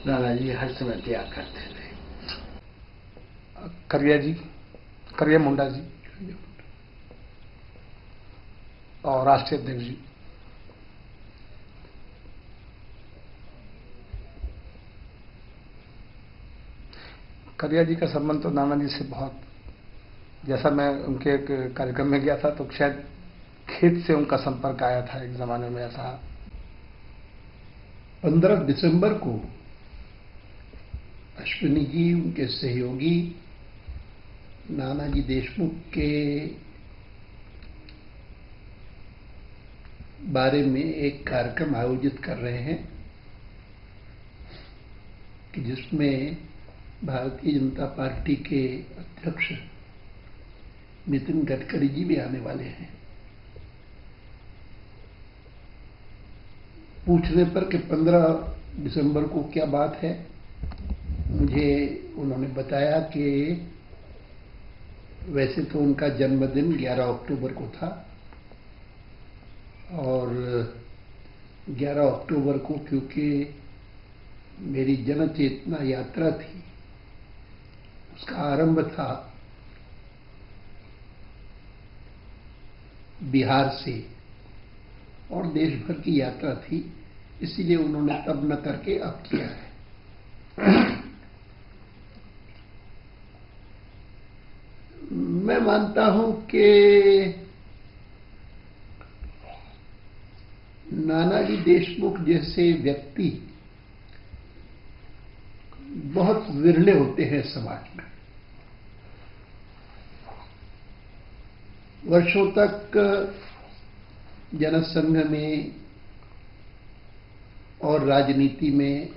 दादाजी हर समय त्याग करते थे। करिया जी, करिया मुंडा जी और राष्ट्रीय अध्यक्ष जी। करिया जी का संबंध तो नाना जी से बहुत, जैसा मैं उनके एक कार्यक्रम में गया था तो शायद खेत से उनका संपर्क आया था एक जमाने में। ऐसा 15 दिसंबर को अश्विनी जी, उनके सहयोगी नानाजी देशमुख के बारे में एक कार्यक्रम आयोजित कर रहे हैं कि जिसमें भारतीय जनता पार्टी के अध्यक्ष नितिन गडकरी जी भी आने वाले हैं। पूछने पर कि 15 दिसंबर को क्या बात है, मुझे उन्होंने बताया कि वैसे तो उनका जन्मदिन 11 अक्टूबर को था और 11 अक्टूबर को क्योंकि मेरी जन चेतना यात्रा थी, उसका आरंभ था बिहार से और देश भर की यात्रा थी, इसीलिए उन्होंने तब न करके अब किया है। मैं मानता हूं कि नानाजी देशमुख जैसे व्यक्ति बहुत विरले होते हैं समाज में। वर्षों तक जनसंघ में और राजनीति में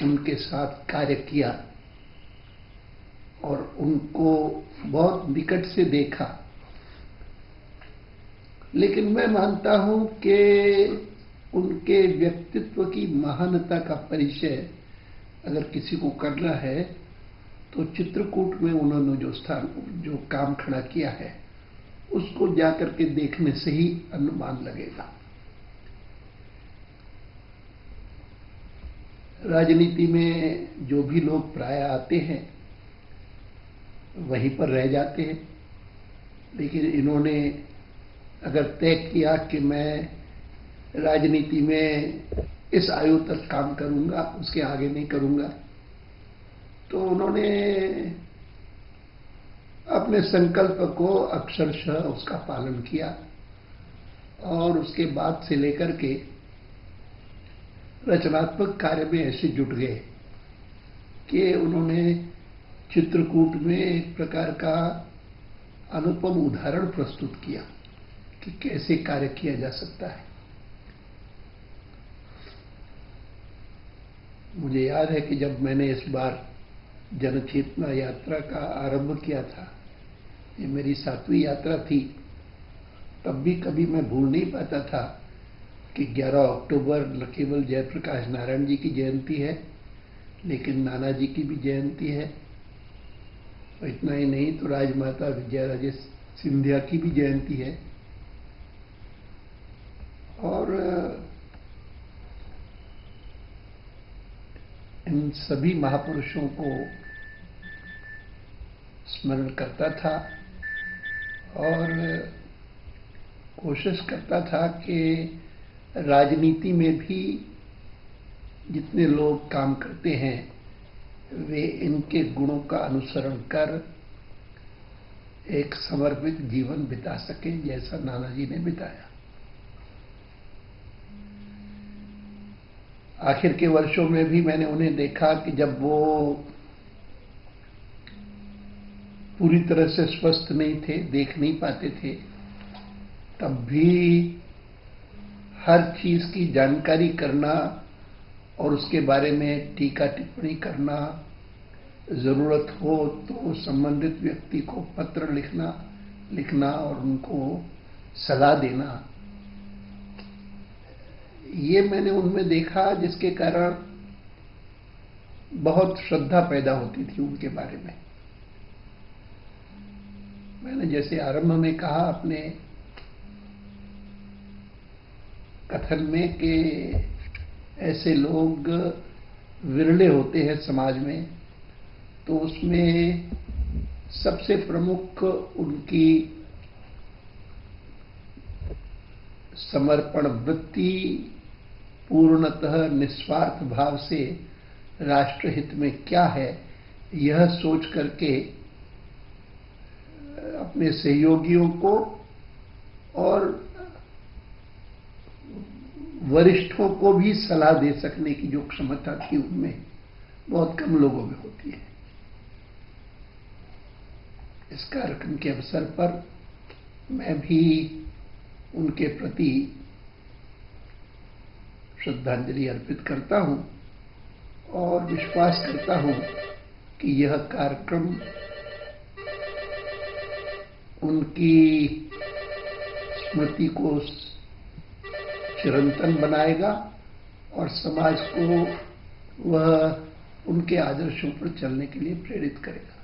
उनके साथ कार्य किया और उनको बहुत निकट से देखा, लेकिन मैं मानता हूं कि उनके व्यक्तित्व की महानता का परिचय अगर किसी को करना है तो चित्रकूट में उन्होंने जो काम खड़ा किया है उसको जाकर के देखने से ही अनुमान लगेगा। राजनीति में जो भी लोग प्राय आते हैं वहीं पर रह जाते हैं, लेकिन इन्होंने अगर तय किया कि मैं राजनीति में इस आयु तक काम करूंगा, उसके आगे नहीं करूंगा, तो उन्होंने अपने संकल्प को अक्षरशः उसका पालन किया और उसके बाद से लेकर के रचनात्मक कार्य में ऐसे जुट गए कि उन्होंने चित्रकूट में एक प्रकार का अनुपम उदाहरण प्रस्तुत किया कि कैसे कार्य किया जा सकता है। मुझे याद है कि जब मैंने इस बार जनचेतना यात्रा का आरंभ किया था, ये मेरी 7वीं यात्रा थी, तब भी कभी मैं भूल नहीं पाता था कि 11 अक्टूबर न केवल जयप्रकाश नारायण जी की जयंती है, लेकिन नाना जी की भी जयंती है। और इतना ही नहीं तो राजमाता विजयाराजे सिंधिया की भी जयंती है। और इन सभी महापुरुषों को स्मरण करता था और कोशिश करता था कि राजनीति में भी जितने लोग काम करते हैं वे इनके गुणों का अनुसरण कर एक समर्पित जीवन बिता सकें, जैसा नानाजी ने बिताया। आखिर के वर्षों में भी मैंने उन्हें देखा कि जब वो पूरी तरह से स्वस्थ नहीं थे, देख नहीं पाते थे, तब भी हर चीज की जानकारी करना और उसके बारे में टीका टिप्पणी करना, जरूरत हो तो संबंधित व्यक्ति को पत्र लिखना और उनको सलाह देना, ये मैंने उनमें देखा, जिसके कारण बहुत श्रद्धा पैदा होती थी उनके बारे में। मैंने जैसे आरंभ में कहा अपने कथन में कि ऐसे लोग विरले होते हैं समाज में, तो उसमें सबसे प्रमुख उनकी समर्पण वृत्ति, पूर्णतः निस्वार्थ भाव से राष्ट्रहित में क्या है यह सोच करके अपने सहयोगियों को और वरिष्ठों को भी सलाह दे सकने की जो क्षमता थी उनमें बहुत कम लोगों में होती है। इस कार्यक्रम के अवसर पर मैं भी उनके प्रति श्रद्धांजलि अर्पित करता हूं और विश्वास करता हूं कि यह कार्यक्रम उनकी स्मृति को चिरंतन बनाएगा और समाज को वह उनके आदर्शों पर चलने के लिए प्रेरित करेगा।